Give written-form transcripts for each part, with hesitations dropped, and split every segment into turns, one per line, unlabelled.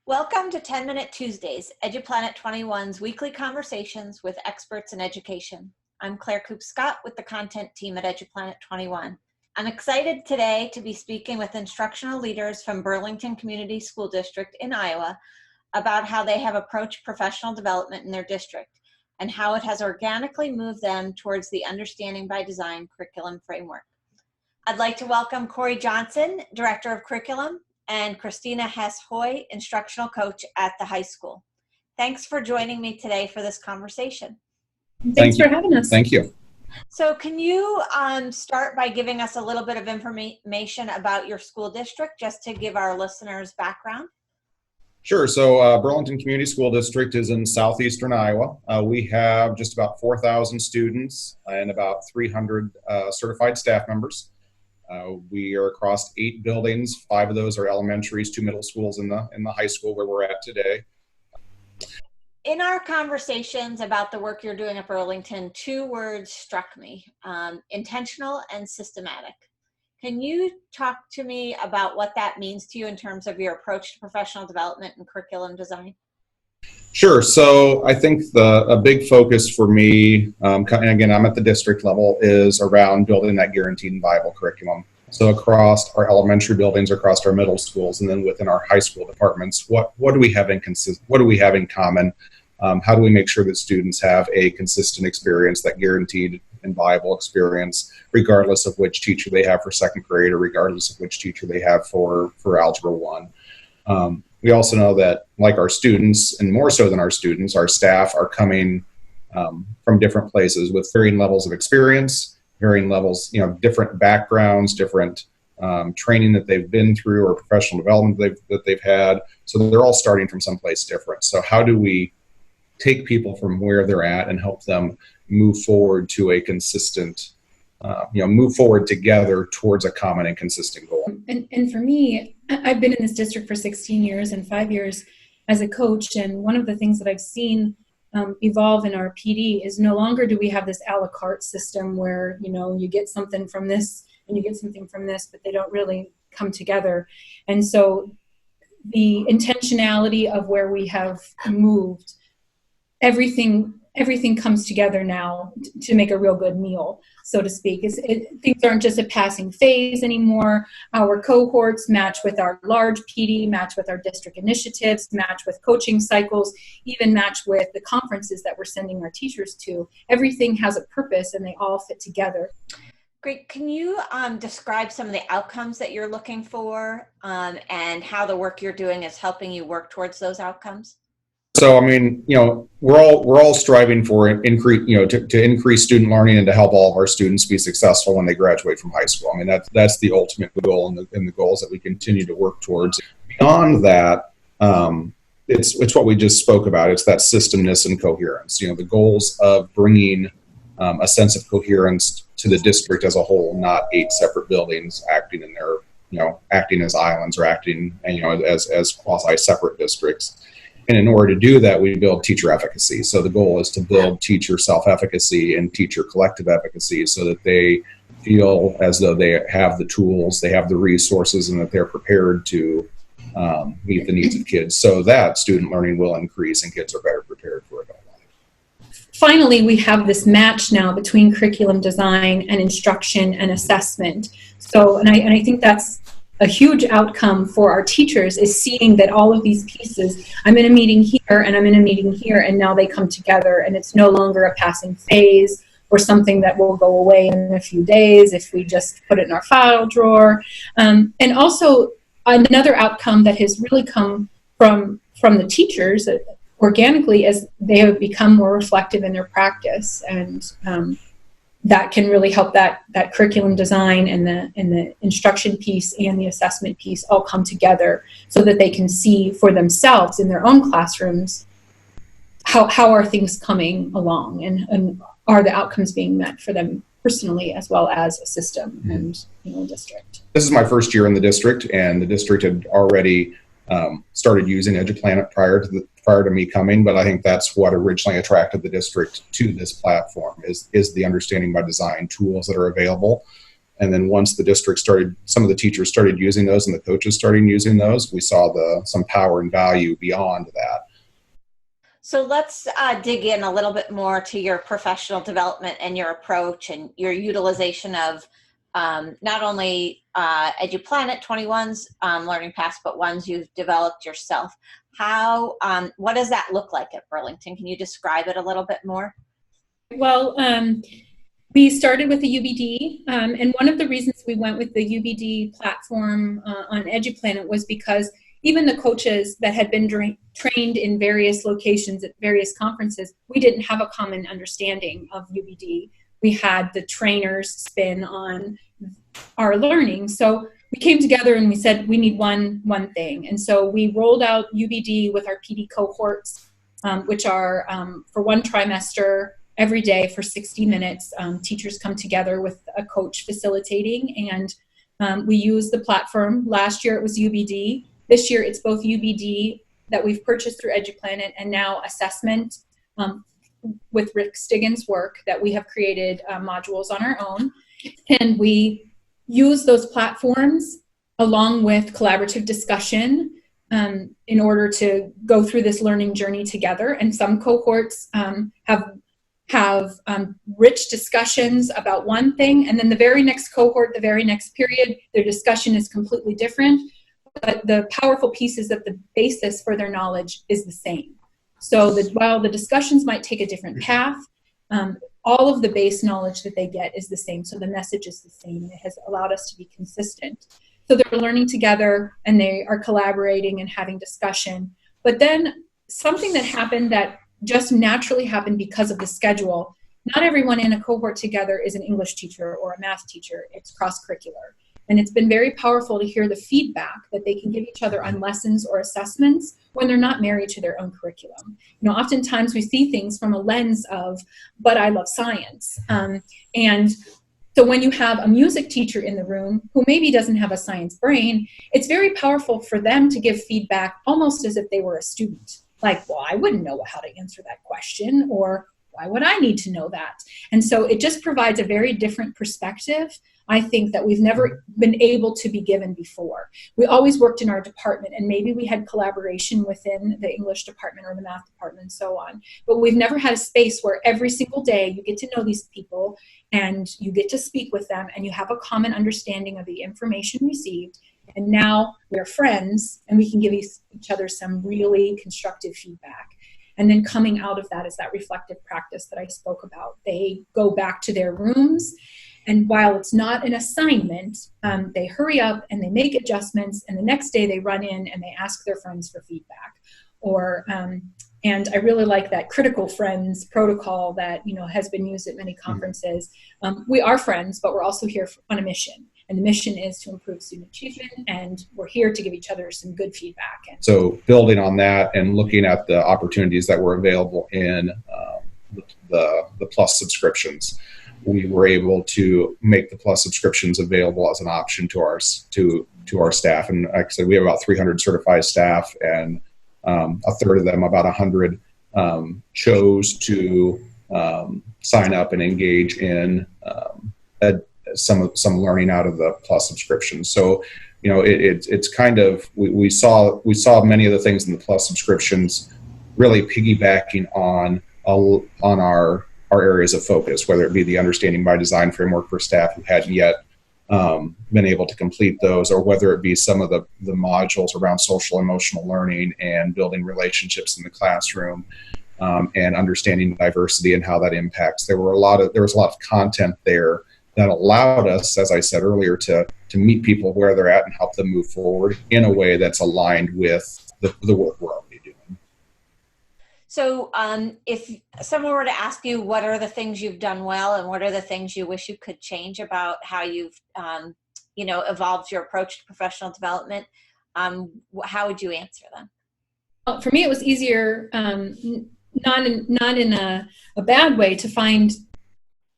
Welcome to 10-Minute Tuesdays, EduPlanet 21's weekly conversations with experts in education. I'm Claire Coop-Scott with the content team at EduPlanet 21. I'm excited today to be speaking with instructional leaders from Burlington Community School District in Iowa about how they have approached professional development in their district and how it has organically moved them towards the Understanding by Design curriculum framework. I'd like to welcome Cory Johnson, Director of Curriculum, and Christina Hess-Haughey, instructional coach at the high school. Thanks for joining me today for this conversation.
Thanks for having us.
Thank you.
So can you start by giving us a little bit of information about your school district, just to give our listeners background?
Sure. So Burlington Community School District is in southeastern Iowa. We have just about 4,000 students and about 300 certified staff members. We are across 8 buildings. 5 of those are elementaries, 2 middle schools in the high school where we're at today.
In our conversations about the work you're doing at Burlington, 2 words struck me, intentional and systematic. Can you talk to me about what that means to you in terms of your approach to professional development and curriculum design?
Sure. So I think a big focus for me, and again, I'm at the district level, is around building that guaranteed and viable curriculum. So across our elementary buildings, across our middle schools, and then within our high school departments, what do we have in common? How do we make sure that students have a consistent experience, that guaranteed and viable experience, regardless of which teacher they have for second grade or regardless of which teacher they have for Algebra 1? We also know that, like our students, and more so than our students, our staff are coming from different places with varying levels of experience, varying levels, different backgrounds, different training that they've been through or professional development that they've had. So they're all starting from someplace different. So how do we take people from where they're at and help them move forward to a consistent, move forward together towards a common and consistent goal?
And for me, I've been in this district for 16 years and 5 years as a coach. And one of the things that I've seen evolve in our PD is no longer do we have this a la carte system where, you get something from this and you get something from this, but they don't really come together. And so the intentionality of where we have moved, everything comes together now to make a real good meal, so to speak. Things aren't just a passing phase anymore. Our cohorts match with our large PD, match with our district initiatives, match with coaching cycles, even match with the conferences that we're sending our teachers to. Everything has a purpose and they all fit together.
Great. Can you describe some of the outcomes that you're looking for and how the work you're doing is helping you work towards those outcomes?
So, we're all striving for to increase student learning and to help all of our students be successful when they graduate from high school. That's the ultimate goal and the goals that we continue to work towards. Beyond that, it's what we just spoke about. It's that systemness and coherence. The goals of bringing a sense of coherence to the district as a whole, not 8 separate buildings acting in their, acting as islands or acting, as quasi-separate districts. And in order to do that, we build teacher efficacy. So the goal is to build teacher self-efficacy and teacher collective efficacy so that they feel as though they have the tools, they have the resources, and that they're prepared to meet the needs of kids so that student learning will increase and kids are better prepared for adult life.
Finally, we have this match now between curriculum design and instruction and assessment. So, and I think that's a huge outcome for our teachers, is seeing that all of these pieces, I'm in a meeting here and I'm in a meeting here, and now they come together, and it's no longer a passing phase or something that will go away in a few days if we just put it in our file drawer. And also another outcome that has really come from the teachers organically is they have become more reflective in their practice, and that can really help that curriculum design and the instruction piece and the assessment piece all come together so that they can see for themselves in their own classrooms how are things coming along and are the outcomes being met for them personally as well as a system and district.
This is my first year in the district, and the district had already started using EduPlanet prior to me coming, but I think that's what originally attracted the district to this platform is the Understanding by Design tools that are available. And then once the district started, some of the teachers started using those and the coaches started using those, we saw some power and value beyond that.
So let's dig in a little bit more to your professional development and your approach and your utilization of not only EduPlanet 21's learning paths, but ones you've developed yourself. What does that look like at Burlington? Can you describe it a little bit more?
Well, we started with the UBD, and one of the reasons we went with the UBD platform on EduPlanet was because even the coaches that had been trained in various locations at various conferences, we didn't have a common understanding of UBD. We had the trainers spin on our learning. So we came together and we said, we need one thing. And so we rolled out UBD with our PD cohorts, which are for one trimester, every day for 60 minutes. Teachers come together with a coach facilitating, and we use the platform. Last year it was UBD. This year it's both UBD that we've purchased through EduPlanet and now assessment with Rick Stiggins' work that we have created modules on our own. And we use those platforms along with collaborative discussion in order to go through this learning journey together. And some cohorts have rich discussions about one thing, and then the very next cohort, the very next period, their discussion is completely different, but the powerful piece is that the basis for their knowledge is the same. So that while the discussions might take a different path, all of the base knowledge that they get is the same. So the message is the same. It has allowed us to be consistent. So they're learning together and they are collaborating and having discussion. But then something that happened that just naturally happened because of the schedule. Not everyone in a cohort together is an English teacher or a math teacher. It's cross-curricular. And it's been very powerful to hear the feedback that they can give each other on lessons or assessments when they're not married to their own curriculum. You know, oftentimes we see things from a lens of, but I love science. And so when you have a music teacher in the room who maybe doesn't have a science brain, it's very powerful for them to give feedback almost as if they were a student. Like, well, I wouldn't know how to answer that question, or why would I need to know that? And so it just provides a very different perspective, I think, that we've never been able to be given before. We always worked in our department, and maybe we had collaboration within the English department or the math department and so on. But we've never had a space where every single day you get to know these people and you get to speak with them and you have a common understanding of the information received. And now we're friends and we can give each other some really constructive feedback. And then coming out of that is that reflective practice that I spoke about. They go back to their rooms, and while it's not an assignment, they hurry up and they make adjustments, and the next day they run in and they ask their friends for feedback. Or and I really like that critical friends protocol that, you know, has been used at many conferences. We are friends, but we're also here on a mission. And the mission is to improve student achievement, and we're here to give each other some good feedback.
So building on that and looking at the opportunities that were available in the Plus subscriptions, we were able to make the Plus subscriptions available as an option to our staff. And like I said, we have about 300 certified staff, and a third of them, about 100, chose to sign up and engage in some learning out of the Plus subscription. So, you know, it's kind of, we saw many of the things in the Plus subscriptions really piggybacking on our areas of focus, whether it be the Understanding by Design framework for staff who hadn't yet been able to complete those, or whether it be some of the modules around social emotional learning and building relationships in the classroom, and understanding diversity and how that impacts. There was a lot of content there that allowed us, as I said earlier, to meet people where they're at and help them move forward in a way that's aligned with the work we're already doing.
So if someone were to ask you, what are the things you've done well and what are the things you wish you could change about how you've evolved your approach to professional development, how would you answer them?
Well, for me, it was easier, not in a bad way, to find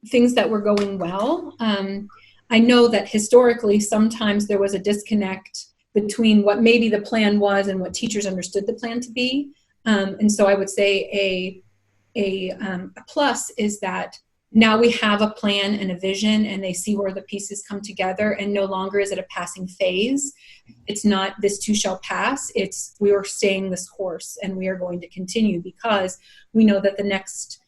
things that were going well. I know that historically sometimes there was a disconnect between what maybe the plan was and what teachers understood the plan to be. And so I would say a plus is that now we have a plan and a vision, and they see where the pieces come together, and no longer is it a passing phase. It's not this too shall pass. It's we are staying this course, and we are going to continue because we know that the next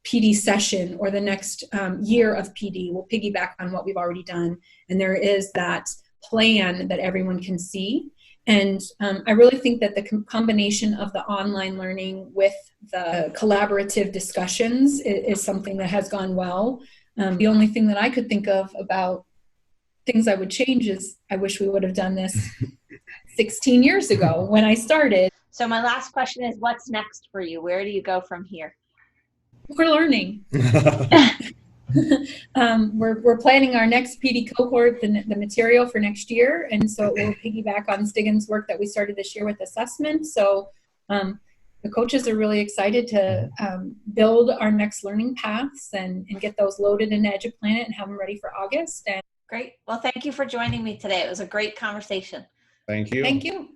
PD session or the next year of PD will piggyback on what we've already done. And there is that plan that everyone can see. And I really think that the combination of the online learning with the collaborative discussions is something that has gone well. The only thing that I could think of about things I would change is I wish we would have done this 16 years ago when I started.
So my last question is, what's next for you? Where do you go from here?
We're learning. We're planning our next PD cohort, the material for next year, and so it will piggyback on Stiggins' work that we started this year with assessment. So the coaches are really excited to build our next learning paths and get those loaded in EduPlanet and have them ready for August. And
great. Well, thank you for joining me today. It was a great conversation.
Thank you.
Thank you.